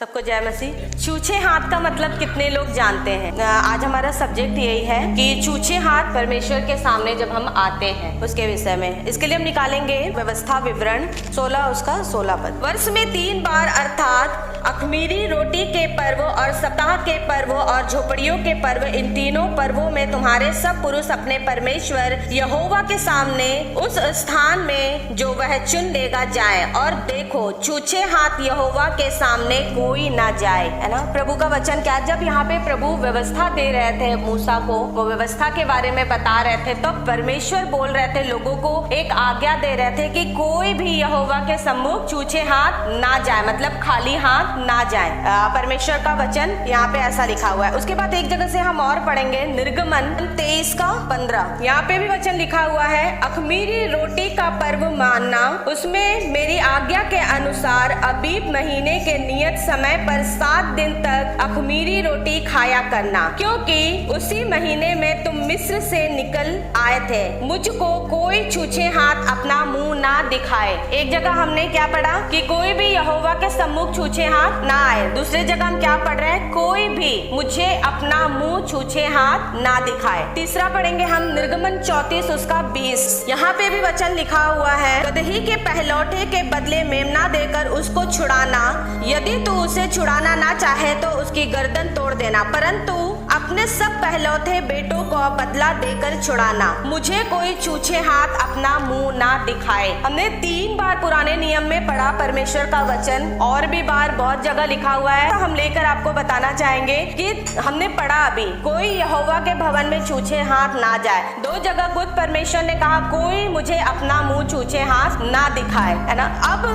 सबको जय मसीह। छूछे हाथ का मतलब कितने लोग जानते हैं? आज हमारा सब्जेक्ट यही है कि छूछे हाथ परमेश्वर के सामने जब हम आते हैं उसके विषय में। इसके लिए हम निकालेंगे व्यवस्था विवरण 16 उसका 16 पद। वर्ष में 3 बार अर्थात अख़मीरी रोटी के पर्व और सप्ताह के पर्व और झोपड़ियों के पर्व, इन तीनों पर्वों में तुम्हारे सब पुरुष अपने परमेश्वर यहोवा के सामने उस स्थान में जो वह चुन लेगा जाए। और देखो, छूछे हाथ यहोवा के सामने कोई ना जाए। है ना प्रभु का वचन। क्या जब यहाँ पे प्रभु व्यवस्था दे रहे थे मूसा को, वो व्यवस्था के बारे में बता रहे थे, तो परमेश्वर बोल रहे थे, लोगों को एक आज्ञा दे रहे थे कि कोई भी यहोवा के सम्मुख छूछे हाथ ना जाए, मतलब खाली हाथ ना जाए। परमेश्वर का वचन यहाँ पे ऐसा लिखा हुआ है। उसके बाद एक जगह से हम और पढ़ेंगे, निर्गमन 23 का 15। यहाँ पे भी वचन लिखा हुआ है, अख़मीरी रोटी का पर्व मानना, उसमें मेरी आज्ञा के अनुसार अबीब महीने के नियत समय पर 7 दिन तक अख़मीरी रोटी खाया करना, क्योंकि उसी महीने में तुम मिस्र से निकल आए थे। मुझको कोई छूछे हाथ अपना मुंह ना दिखाए। एक जगह हमने क्या पढ़ा कि कोई भी यहोवा के सम्मुख छूछे हाथ ना आए। दूसरी जगह हम क्या पढ़ रहे हैं, कोई भी मुझे अपना मुंह छूछे हाथ ना दिखाए। तीसरा पढ़ेंगे हम, निर्गमन 34 उसका 20। यहाँ पे भी वचन लिखा हुआ है, गदही के पहलौठे के बदले मेमना देकर उसको छुड़ाना, यदि तू उसे छुड़ाना ना चाहे तो उसकी गर्दन तोड़ देना, परंतु अपने सब पहलौठे बेटों को बदला देकर छुड़ाना। मुझे कोई छूछे हाथ अपना मुंह ना दिखाए। हमने 3 बार पुराने नियम में पढ़ा परमेश्वर का वचन, और भी बार बहुत जगह लिखा हुआ है। तो हम लेकर आपको बताना चाहेंगे कि हमने पढ़ा अभी, कोई यहोवा के भवन में छूछे हाथ ना जाए। 2 जगह खुद परमेश्वर ने कहा कोई मुझे अपना मुंह छूछे हाथ ना दिखाए। है ना। अब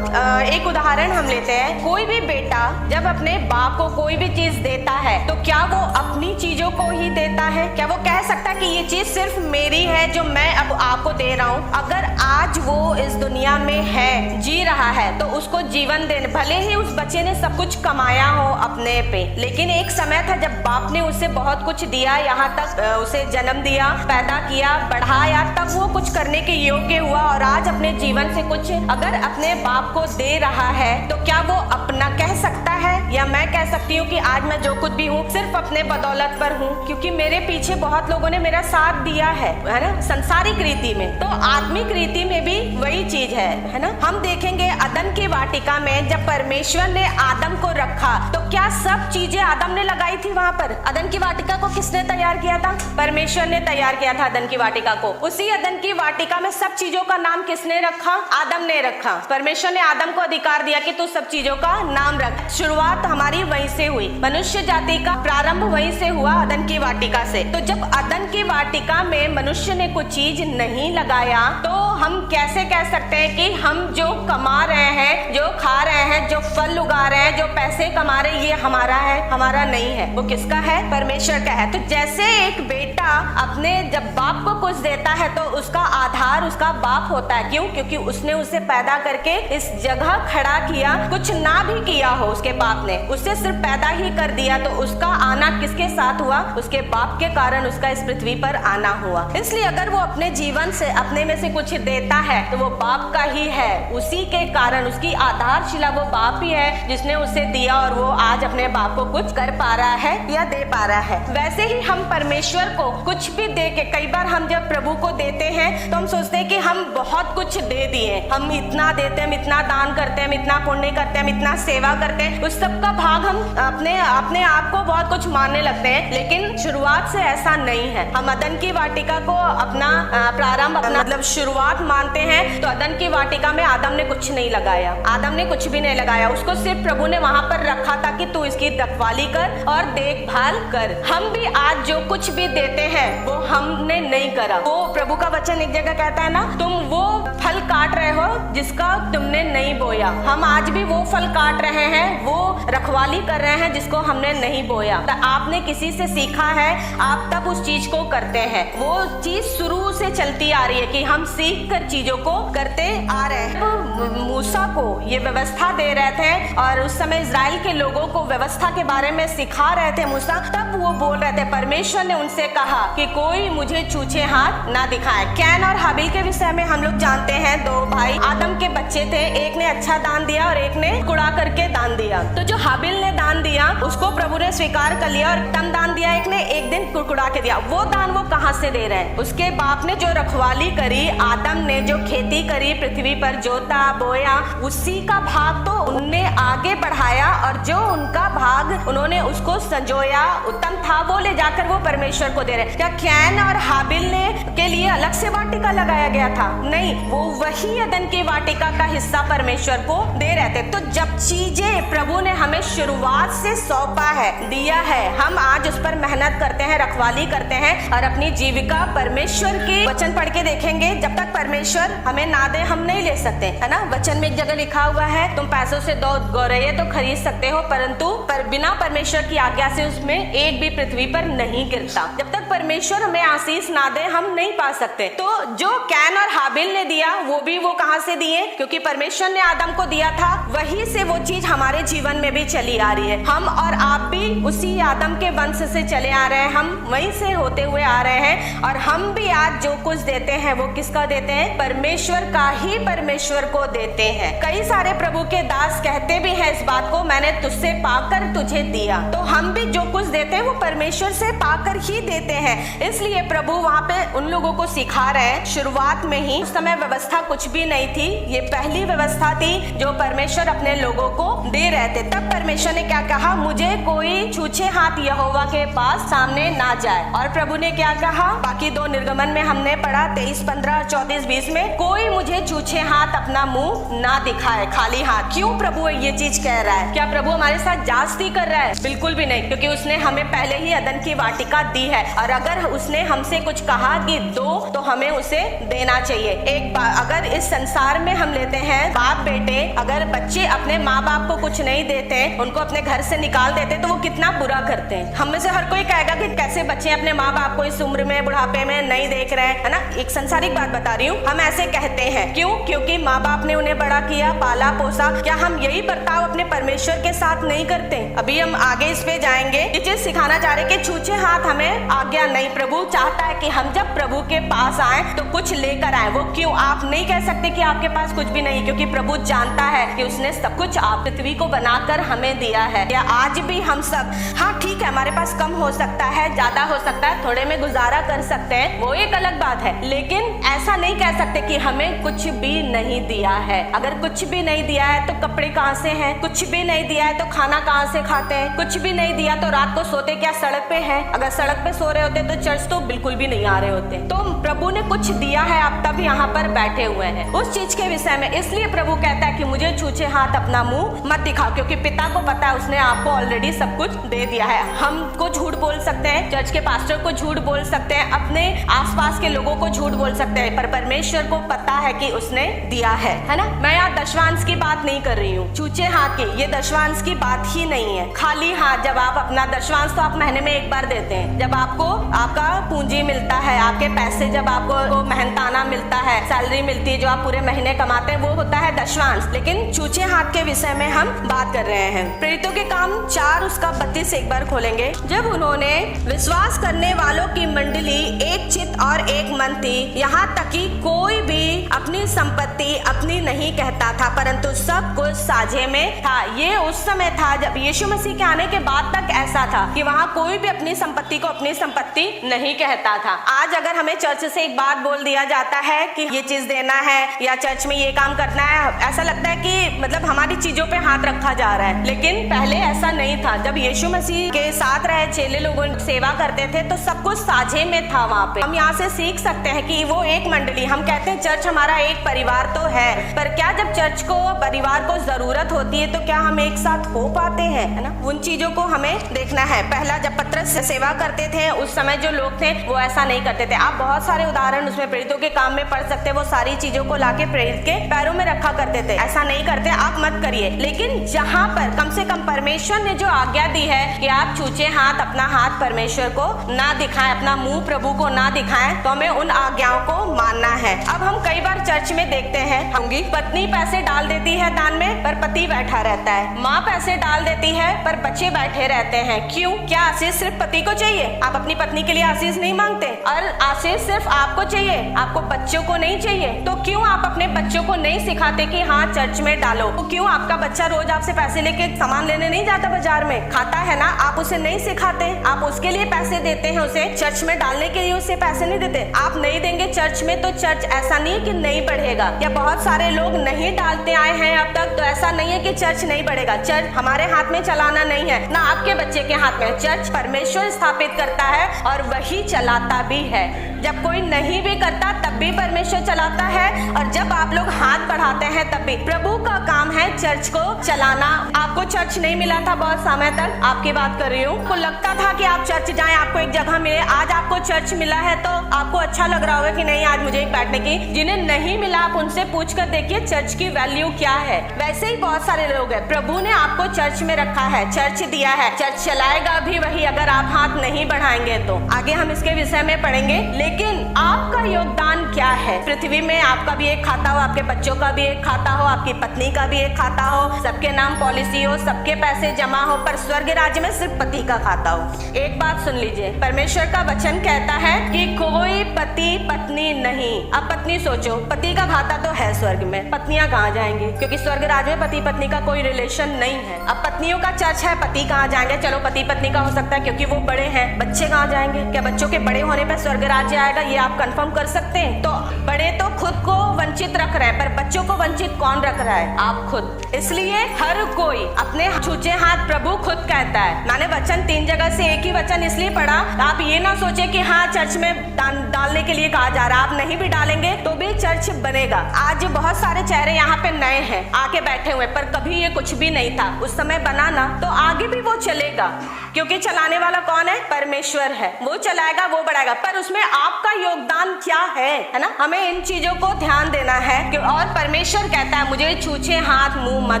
एक उदाहरण हम लेते हैं। कोई भी बेटा जब अपने बाप को कोई भी चीज देता है तो क्या वो अपनी चीजों को ही देता है? क्या वो कह सकता है कि ये चीज सिर्फ मेरी है जो मैं अब आपको दे रहा हूँ? अगर आज वो इस दुनिया में है, जी रहा है, तो उसको जीवन देने, भले ही उस बच्चे ने सब कुछ कमाया हो अपने पे, लेकिन एक समय था जब बाप ने उसे बहुत कुछ दिया, यहाँ तक उसे जन्म दिया, पैदा किया, बढ़ाया, तब वो कुछ करने के योग्य हुआ। और आज अपने जीवन से कुछ अगर अपने बाप को दे रहा है तो क्या वो अपना कह सकता है? या मैं कह सकती हूँ कि आज मैं जो कुछ भी हूँ सिर्फ अपने बदौलत पर हूँ, क्योंकि मेरे पीछे बहुत लोगों ने मेरा साथ दिया है ना, संसारिक रीति में। तो आत्मिक रीति में भी वही चीज है ना। हम देखेंगे अदन की वाटिका में जब परमेश्वर ने आदम को रखा तो क्या सब चीजें आदम ने लगाई थी वहां पर? अदन की वाटिका को किसने तैयार किया था? परमेश्वर ने तैयार किया था अदन की वाटिका को। उसी अदन की वाटिका में सब चीजों का नाम किसने रखा? आदम ने रखा। परमेश्वर ने आदम को अधिकार दिया कि तू सब चीजों का नाम रख। शुरुआत हमारी वहीं से हुई, मनुष्य जाति का प्रारंभ वहीं से हुआ, अदन की वाटिका से। तो जब अदन की वाटिका में मनुष्य ने कुछ चीज नहीं लगाया तो हम कैसे कह सकते हैं कि हम जो कमा रहे हैं, जो खा रहे हैं, जो फल उगा रहे हैं, जो पैसे कमा रहे हैं, ये हमारा है? हमारा नहीं है। वो किसका है? परमेश्वर का है। तो जैसे एक बेटा अपने जब बाप को कुछ देता है तो उसका आधार उसका बाप होता है। क्यों? क्योंकि उसने उसे पैदा करके इस जगह खड़ा किया। कुछ ना भी किया हो उसके बाप ने, उसे सिर्फ पैदा ही कर दिया, तो उसका आना किसके साथ हुआ? उसके बाप के कारण उसका इस पृथ्वी पर आना हुआ। इसलिए अगर वो अपने जीवन से, अपने में से कुछ देता है तो वो बाप का ही है। उसी के कारण उसकी आधारशिला वो बाप ही है जिसने उसे दिया, और वो आज अपने बाप को कुछ कर पा रहा है या दे पा रहा है। वैसे ही हम परमेश्वर को कुछ भी दे के, कई बार हम जब प्रभु को देते हैं तो हम सोचते हैं कि हम बहुत कुछ दे दिए, हम इतना देते हैं, हम इतना दान करते हैं, हम इतना पुण्य करते हैं, हम इतना सेवा करते हैं, उस सब का भाग हम अपने आप को बहुत कुछ मानने लगते हैं। लेकिन शुरुआत से ऐसा नहीं है। हम अदन की वाटिका को अपना प्रारंभ, अपना मतलब शुरुआत मानते हैं। तो अदन की वाटिका में आदम ने कुछ नहीं लगाया, आदम ने कुछ भी नहीं लगाया, उसको सिर्फ प्रभु ने वहां पर रखा था कि तू इसकी रखवाली कर और देखभाल कर। हम भी आज जो कुछ भी देते हैं वो हमने नहीं करा। वो प्रभु का वचन एक जगह कहता है ना, तुम वो फल काट रहे हो जिसका तुमने नहीं बोया। हम आज भी वो फल काट रहे हैं, वो रखवाली कर रहे हैं जिसको हमने नहीं बोया। तो आपने किसी से सीखा है, आप तब उस चीज को करते हैं। वो चीज शुरू से चलती आ रही है कि हम सीख कर चीजों को करते आ रहे हैं। मूसा को ये व्यवस्था दे रहे थे और उस समय इजराइल के लोगों को व्यवस्था के बारे में सिखा रहे थे मूसा, तब वो बोल रहे थे, परमेश्वर ने उनसे कहा कि कोई मुझे छूछे हाथ ना दिखाए। कैन और हाबिल के विषय में हम लोग जानते हैं, 2 भाई आदम के बच्चे थे, एक ने अच्छा दान दिया और एक ने कुड़ा करके दान दिया। तो जो हाबिल ने दिया, उसको प्रभु ने स्वीकार कर लिया और कम दान दिया, एक ने एक दिन कुड़कुड़ा के दिया। वो दान वो कहां से दे रहे हैं? उसके बाप ने जो रखवाली करी, आदम ने जो खेती करी, पृथ्वी पर जोता बोया, उसी का भाग तो उनने आगे बढ़ाया और जो उनका भाग उन्होंने उसको संजोया, उत्तम था, वो ले जाकर वो परमेश्वर को दे रहे। क्या कैन और हाबिल ने के लिए अलग से वाटिका लगाया गया था? नहीं, वो वही अदन की वाटिका का हिस्सा परमेश्वर को दे रहे थे। तो जब चीजें प्रभु ने हमें शुरुआत से सौंपा है, दिया है, हम आज उस पर मेहनत करते हैं, रखवाली करते हैं और अपनी जीविका परमेश्वर के वचन पढ़ के देखेंगे। जब तक परमेश्वर हमें ना दे हम नहीं ले सकते, है ना। वचन में एक जगह लिखा हुआ है, तुम पैसों से 2 गौरैया तो खरीद सकते हो, परंतु बिना परमेश्वर की आज्ञा से उसमें एक भी पृथ्वी पर नहीं गिरता। जब तक परमेश्वर हमें आशीष ना दे हम नहीं पा सकते। तो जो कैन और हाबिल ने दिया वो कहां से दिए? क्योंकि परमेश्वर ने आदम को दिया था, वहीं से वो चीज हमारे जीवन में भी चली आ रही है। हम और आप भी उसी आदम के वंश से चले आ रहे हैं, हम वहीं से होते हुए आ रहे हैं और हम भी आज जो कुछ देते हैं वो किसका देते हैं? परमेश्वर का ही परमेश्वर को देते हैं। कई सारे प्रभु के दास कहते भी हैं इस बात को, मैंने तुझसे पाकर तुझे दिया। तो हम भी जो कुछ देते हैं वो परमेश्वर से पाकर ही देते हैं। इसलिए प्रभु वहाँ पे उन लोगों को सिखा रहे हैं। शुरुआत में ही उस समय व्यवस्था कुछ भी नहीं थी, ये पहली व्यवस्था थी जो परमेश्वर अपने लोगों को दे रहे थे। तब परमेश्वर ने क्या कहा? मुझे कोई छूछे हाथ यहोवा के पास सामने ना जाए। और प्रभु ने क्या कहा? बाकी 2 निर्गमन में हमने पढ़ा 23, 15, 34, 20 में, कोई मुझे छूछे हाथ अपना मुंह ना दिखाए, खाली हाथ। क्यों प्रभु ये चीज कह रहा है? क्या प्रभु हमारे साथ जास्ती कर रहा है? बिल्कुल भी नहीं, क्योंकि उसने हमें पहले ही अदन की वाटिका दी है और अगर उसने हमसे कुछ कहा कि दो तो हमें उसे देना चाहिए। एक बार अगर इस संसार में हम लेते हैं बाप बेटे, अगर बच्चे अपने माँ बाप को कुछ नहीं देते, उनको अपने घर से निकाल देते तो वो कितना बुरा करते हैं। हम में से हर कोई कहेगा कि कैसे बच्चे अपने माँ बाप को इस उम्र में बुढ़ापे में नहीं देख रहे हैं, है ना। एक संसारिक बात बता रही हूँ, हम ऐसे कहते हैं। क्यों? क्योंकि माँ बाप ने उन्हें बड़ा किया, पाला पोसा। क्या हम यही बर्ताव अपने परमेश्वर के साथ नहीं करते? अभी हम आगे इस पे जाएंगे। ये चीज सिखाना चाह रहे कि छूछे हाथ हमें आज्ञा नहीं। प्रभु चाहता है कि हम जब प्रभु के पास आए तो कुछ लेकर आए। वो क्यों? आप नहीं कह सकते कि आपके पास कुछ भी नहीं, क्योंकि प्रभु जानता है कि उसने सब कुछ आप पृथ्वी को बनाकर हमें दिया है। या आज भी हम सब, हाँ ठीक है, हमारे पास कम हो सकता है, ज्यादा हो सकता है, थोड़े में गुजारा कर सकते हैं, वो एक अलग बात है, लेकिन ऐसा नहीं कह सकते कि हमें कुछ भी नहीं दिया है। अगर कुछ भी नहीं दिया है तो कपड़े कहाँ से हैं? कुछ भी नहीं दिया है तो खाना कहाँ से खाते हैं? कुछ भी नहीं दिया तो रात को सोते क्या सड़क पे हैं? अगर सड़क पे सो रहे होते तो चर्च तो बिल्कुल भी नहीं आ रहे होते। तो प्रभु ने कुछ दिया है, आप तब यहाँ पर बैठे हुए हैं उस चीज के विषय में। इसलिए प्रभु कहता है कि मुझे छूछे हाथ अपना मुंह मत दिखाओ, क्योंकि पिता को पता है उसने आपको ऑलरेडी सब कुछ दे दिया है। हमको झूठ बोल सकते हैं, चर्च के पास्टर को झूठ बोल सकते हैं, अपने आसपास के लोगों को झूठ बोल सकते हैं, पर परमेश्वर को पता है कि उसने दिया है ना। मैं यहाँ दशवांश की बात नहीं कर रही हूँ, छूछे हाथ की, ये दशवांश की बात ही नहीं है। खाली हाथ, जब आप अपना दशवांश तो आप महीने में एक बार देते हैं, जब आपको आपका पूंजी मिलता है, आपके पैसे जब आपको मेहनताना मिलता है, सैलरी मिलती है जो आप पूरे महीने कमाते हैं, वो होता है दशवांश। लेकिन छूछे हाथ के विषय में हम बात कर रहे हैं। प्रेरितों के काम 4 उसका 32 एक बार खोलेंगे। जब उन्होंने विश्वास करने वालों की मंडली एक चित्त और एक मन थी, यहाँ तक कि कोई भी अपनी संपत्ति अपनी नहीं कहता था, परंतु सब कुछ साझे में था। ये उस समय था जब यीशु मसीह के आने के बाद तक ऐसा था कि वहाँ कोई भी अपनी संपत्ति को अपनी संपत्ति नहीं कहता था। आज अगर हमें चर्च से एक बात बोल दिया जाता है कि ये चीज देना है या चर्च में ये काम करना है, ऐसा लगता है कि मतलब हमारी चीजों पे हाथ रखा जा रहा है। लेकिन पहले ऐसा नहीं था। जब यीशु मसीह के साथ रहे चेले लोगों सेवा करते थे तो सब कुछ साझे में था। वहाँ पे हम यहाँ से सीख सकते हैं कि वो एक मंडली, हम कहते हैं चर्च हमारा एक परिवार तो है, पर क्या जब चर्च को परिवार को जरूरत होती है तो क्या हम एक साथ हो पाते हैं, है ना। उन चीजों को हमें देखना है। पहला जब पतरस सेवा करते थे उस समय जो लोग थे वो ऐसा नहीं करते थे। आप बहुत सारे उदाहरण उसमें प्रेरितों के काम में पढ़ सकते हैं। वो सारी चीजों को लाके प्रेरित के पैरों में रखा करते थे। ऐसा नहीं करते, आप मत करिए। लेकिन जहाँ पर कम से कम परमेश्वर ने जो आज्ञा दी है कि आप छूछे हाथ अपना हाथ परमेश्वर को ना दिखाएं, अपना मुंह प्रभु को ना दिखाएं, तो हमें उन आज्ञाओं को मानना है। अब हम कई बार चर्च में देखते हैं, होंगी पत्नी पैसे डाल देती है दान में, पर पति बैठा रहता है। माँ पैसे डाल देती है पर बच्चे बैठे रहते हैं। क्यों? क्या आशीष सिर्फ पति को चाहिए? आप अपनी पत्नी के लिए आशीष नहीं मांगते? और आशीष सिर्फ आपको चाहिए, आपको बच्चों को नहीं चाहिए? तो क्यों आप अपने बच्चों को नहीं सिखाते कि हाँ चर्च में डालो? तो क्यों आपका बच्चा रोज आपसे पैसे लेके सामान लेने नहीं जाता बाजार में? खाता है ना, आप उसे नहीं सिखाते, आप उसके लिए पैसे देते हैं, उसे चर्च में डालने के लिए उसे पैसे नहीं देते। आप नहीं देंगे चर्च में तो चर्च ऐसा नहीं है कि नहीं बढ़ेगा। या बहुत सारे लोग नहीं डालते आए हैं अब तक, तो ऐसा नहीं है कि चर्च नहीं बढ़ेगा। चर्च हमारे हाथ में चलाना नहीं है, ना आपके बच्चे के हाथ में। चर्च परमेश्वर स्थापित करता है और वही चलाता भी है। जब कोई नहीं भी करता तब भी परमेश्वर चलाता है, और जब आप लोग हाथ बढ़ाते हैं तब भी। प्रभु का काम है चर्च को चलाना। आपको चर्च नहीं मिला था बहुत समय तक, आपकी बात कर रही हूँ। आपको लगता था कि आप चर्च जाएं, आपको एक जगह मिले। आज आपको चर्च मिला है तो आपको अच्छा लग रहा होगा कि नहीं आज मुझे एक बैठने की। जिन्हें नहीं मिला आप उनसे पूछ कर देखिए चर्च की वैल्यू क्या है। वैसे ही बहुत सारे लोग हैं, प्रभु ने आपको चर्च में रखा है, चर्च दिया है, चर्च चलाएगा भी वही अगर आप हाथ नहीं बढ़ाएंगे तो। आगे हम इसके विषय में पढ़ेंगे, लेकिन आपका योगदान क्या है? पृथ्वी में आपका भी एक खाता हो, आपके बच्चों का भी एक खाता हो, आपकी पत्नी का भी एक खाता हो, सबके नाम पॉलिसी हो, सबके पैसे जमा हो, पर स्वर्ग राज्य में सिर्फ पति का खाता हो। एक बात सुन लीजिए, परमेश्वर का वचन कहता है कि कोई पति पत्नी नहीं। अब पत्नी सोचो, पति का खाता तो है स्वर्ग में, पत्नियां कहाँ जाएंगी? क्योंकि स्वर्ग राज्य में पति पत्नी का कोई रिलेशन नहीं है। अब पत्नियों का चर्च है, पति कहाँ जाएंगे? चलो पति पत्नी का हो सकता है क्योंकि वो बड़े हैं। बच्चे कहाँ जाएंगे? क्या बच्चों के बड़े होने पर स्वर्ग राज्य आएगा? ये आप कंफर्म कर सकते हैं? तो बड़े तो खुद को वंचित रख रहे हैं, पर बच्चों को वंचित कौन रख रहा है? आप खुद। इसलिए हर कोई अपने छूचे हाथ प्रभु खुद कहता है। मैंने वचन 3 जगह से एक ही वचन इसलिए पढ़ा, आप ये ना सोचे कि हाँ चर्च में डालने के लिए कहा जा रहा है। आप नहीं भी डालेंगे तो भी चर्च बनेगा। आज बहुत सारे चेहरे यहाँ पे नए हैं आके बैठे हुए, पर कभी ये कुछ भी नहीं था। उस समय बनाना तो आगे भी वो चलेगा, क्योंकि चलाने वाला कौन है? परमेश्वर है। वो चलाएगा, वो बढ़ाएगा, पर उसमें आपका योगदान क्या है ना? हमें इन चीजों को ध्यान देना है। और परमेश्वर कहता है मुझे छूछे हाथ मुंह मत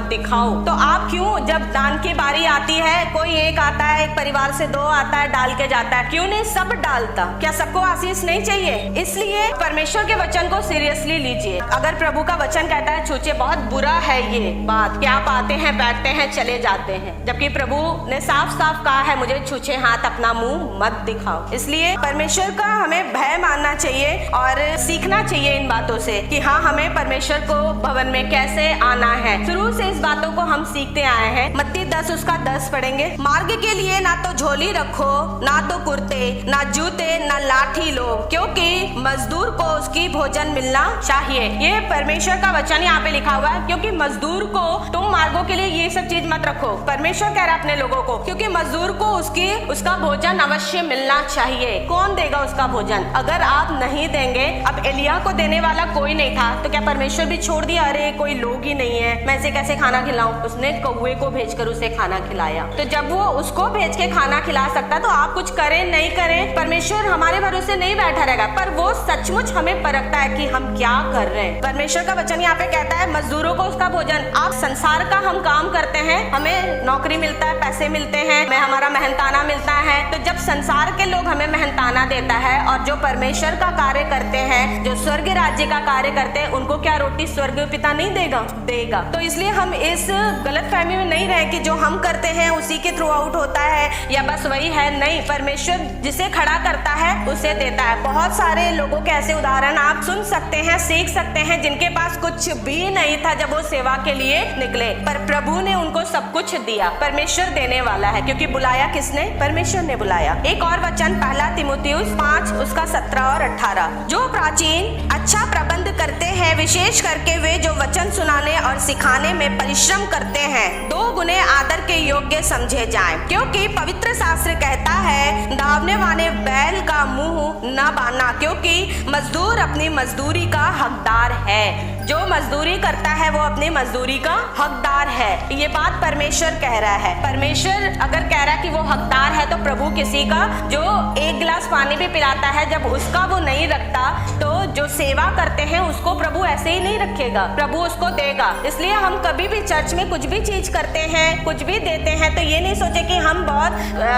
दिखाओ। तो आप क्यों, जब दान की बारी आती है, कोई एक आता है, एक परिवार से 2 आता है, डाल के जाता है, क्यों नहीं सब डालता? क्या सबको आशीष नहीं चाहिए? इसलिए परमेश्वर के वचन को सीरियसली लीजिए। अगर प्रभु का वचन कहता है छूछे, बहुत बुरा है ये बात कि आप आते हैं, बैठते हैं, चले जाते हैं, जबकि प्रभु ने साफ साफ कहा है मुझे छूछे हाथ अपना मुंह मत दिखाओ। इसलिए परमेश्वर का हमें भय मानना चाहिए और सीखना चाहिए इन बातों से कि हाँ हमें परमेश्वर को भवन में कैसे आना है। शुरू से इस बातों को हम सीखते आए हैं। मत्ती 10 उसका 10 पढ़ेंगे। मार्ग के लिए ना तो झोली रखो, ना तो कुर्ते, ना जूते, ना लाठी लो, क्योंकि मजदूर को उसकी भोजन मिलना चाहिए। ये परमेश्वर का वचन यहाँ पे लिखा हुआ है, क्योंकि मजदूर को तुम मार्गों के लिए ये सब चीज मत रखो। परमेश्वर कह रहा है अपने लोगों को, क्योंकि मजदूर को उसका भोजन अवश्य मिलना चाहिए। कौन देगा उसका भोजन? अगर आप नहीं देंगे, अब एलिया को देने वाला कोई नहीं था, तो क्या परमेश्वर भी छोड़ दिया? अरे कोई लोग ही नहीं है, मैं इसे कैसे खाना खिलाऊं? उसने कौवे को भेजकर उसे खाना खिलाया। तो जब वो उसको भेज के खाना खिला सकता, तो आप कुछ करें नहीं करें, परमेश्वर हमारे भरोसे नहीं बैठा रहेगा, पर वो सचमुच हमें परखता है कि हम क्या कर रहे हैं। परमेश्वर का वचन यहाँ पे कहता है मजदूरों को उसका भोजन। आप संसार का हम काम करते हैं, हमें नौकरी मिलता है, पैसे मिलते हैं, हमारा मेहनताना मिलता है। तो जब संसार के लोग हमें मेहनताना देता है, और जो परमेश्वर का कार्य करते हैं, जो स्वर्ग राज्य का कार्य करते हैं, उनको क्या रोटी स्वर्ग पिता नहीं देगा? देगा। तो इसलिए हम इस गलत फहमी में नहीं रहे कि जो हम करते हैं उसी के थ्रू आउट होता है या बस वही है। नहीं, परमेश्वर जिसे खड़ा करता है उसे देता है। बहुत सारे लोगों के ऐसे उदाहरण आप सुन सकते हैं, सीख सकते हैं, जिनके पास कुछ भी नहीं था जब वो सेवा के लिए निकले, पर प्रभु ने उनको सब कुछ दिया। परमेश्वर देने वाला है, क्योंकि बुलाया किसने? परमेश्वर ने बुलाया। एक और वचन 1 तीमुथियुस 5 उसका 17 और 18। जो प्राचीन अच्छा प्रबंध करते हैं, विशेष करके वे जो वचन सुनाने और सिखाने में परिश्रम करते हैं, 2 गुने आदर के योग्य समझे जाएं, क्योंकि पवित्र शास्त्र कहता है धावने वाले बैल का मुंह न बांधना, क्योंकि मजदूर अपनी मजदूरी का हकदार है। जो मजदूरी करता है वो अपनी मजदूरी का हकदार है। ये बात परमेश्वर कह रहा है। परमेश्वर अगर कह रहा है कि वो हकदार है, तो प्रभु किसी का जो 1 गिलास पानी भी पिलाता है, जब उसका वो नहीं रखता, तो जो सेवा करते हैं उसको प्रभु ऐसे ही नहीं रखेगा, प्रभु उसको देगा। इसलिए हम कभी भी चर्च में कुछ भी चीज करते हैं, कुछ भी देते हैं, तो ये नहीं सोचे कि हम बहुत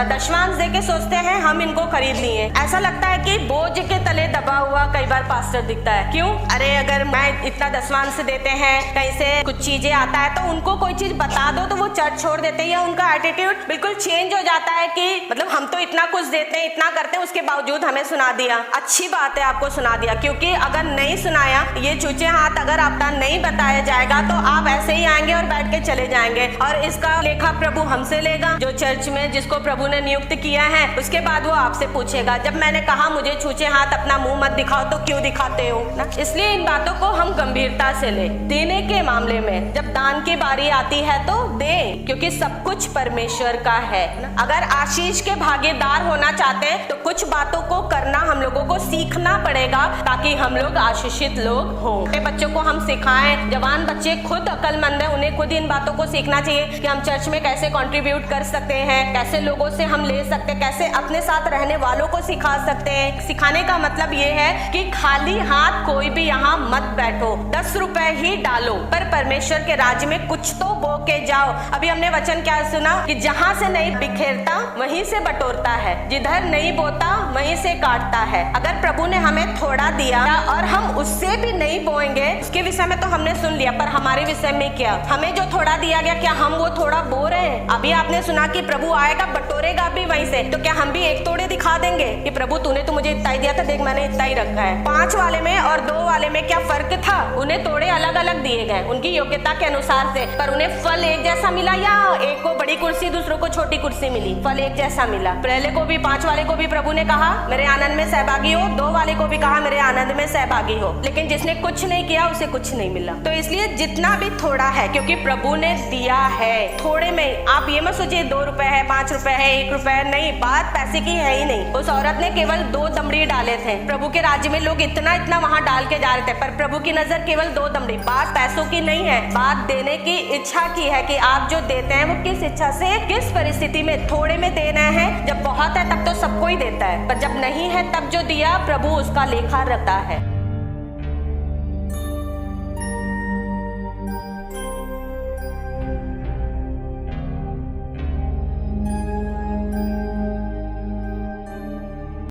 दशमांश दे के सोचते हैं हम इनको खरीद लिए। ऐसा लगता है कि बोझ के तले दबा हुआ कई बार पास्टर दिखता है। क्यों? अरे अगर मैं इतना दसवांश देते हैं, कहीं से कुछ चीजें आता है तो उनको कोई चीज बता दो तो वो चर्च छोड़ देते हैं, या उनका एटीट्यूड बिल्कुल चेंज हो जाता है कि मतलब हम तो इतना कुछ देते हैं, इतना करते हैं, उसके बावजूद हमें सुना दिया। अच्छी बात है आपको सुना दिया, क्योंकि अगर नहीं सुनाया, ये चूचे हाथ अगर आपका नहीं बताया जाएगा तो आप ऐसे ही आएंगे और बैठ के चले जाएंगे, और इसका लेखा प्रभु हमसे लेगा। जो चर्च में जिसको प्रभु ने नियुक्त किया है उसके बाद वो आपसे पूछेगा, जब मैंने कहा मुझे छूचे हाथ अपना मुंह मत दिखाओ तो क्यों दिखाते हो ना। इसलिए इन बातों को हम गंभीरता से ले। देने के मामले में जब दान की बारी आती है तो दे, क्योंकि सब कुछ परमेश्वर का है ना। अगर आशीष के भागीदार होना चाहते हैं तो कुछ बातों को करना हम लोगों को सीखना पड़ेगा, ताकि हम लोग आशीषित लोग हों। बच्चों को हम सिखाएं, जवान बच्चे खुद अक्लमंद है, उन्हें खुद इन बातों को सीखना चाहिए कि हम चर्च में कैसे कंट्रीब्यूट कर सकते हैं, कैसे लोगों से हम ले सकते हैं, कैसे अपने साथ रहने वालों को सिखा सकते हैं। सिखाने का मतलब ये है कि खाली हाथ कोई भी यहाँ मत बैठो, 10 रुपए ही डालो, पर परमेश्वर के राज्य में कुछ तो बो के जाओ। अभी हमने वचन क्या सुना कि जहाँ से नहीं बिखेरता वहीं से बटोरता है, जिधर नहीं बोता वहीं से काटता है। अगर प्रभु ने हमें थोड़ा दिया और हम उससे भी नहीं बोएंगे, उसके विषय में तो हमने सुन लिया, पर हमारे विषय में क्या? हमें जो थोड़ा दिया गया, क्या हम वो थोड़ा बो रहे हैं? अभी आपने सुना कि प्रभु आएगा, बटोरेगा भी वहीं से, तो क्या हम भी एक तोड़े दिखा देंगे कि प्रभु तूने तो मुझे इतना ही दिया था, देख मैंने इतना ही रखा है। 5 वाले में और 2 वाले में क्या फर्क था? उन्हें तोड़े अलग अलग दिए गए उनकी योग्यता के अनुसार से, पर उन्हें फल एक जैसा मिला, या एक को बड़ी कुर्सी दूसरों को छोटी कुर्सी मिली? फल एक जैसा मिला। पहले को भी 5 वाले को भी प्रभु ने कहा मेरे आनंद में सहभागी हो, 2 वाले को भी कहा मेरे आनंद में सहभागी हो, लेकिन जिसने कुछ नहीं किया उसे कुछ नहीं मिला। तो इसलिए जितना भी थोड़ा है, क्योंकि प्रभु ने दिया है, थोड़े में आप ये मत सोचिए 2 रुपए है, 5 रुपए है, 1 रुपए है, नहीं, बात पैसे की है ही नहीं। उस औरत ने केवल 2 दमड़ी डाले थे। प्रभु के राज्य में लोग इतना इतना वहां डाल के जा रहे थे, पर प्रभु की नजर केवल 2 दमड़ी। बात पैसों की नहीं है, बात देने की इच्छा की है कि आप जो देते हैं वो किस इच्छा से, किस परिस्थिति में। थोड़े में देना है, जब बहुत है तब तो सबको ही देता है, पर जब नहीं है तब जो दिया प्रभु उसका लेखा रखता है।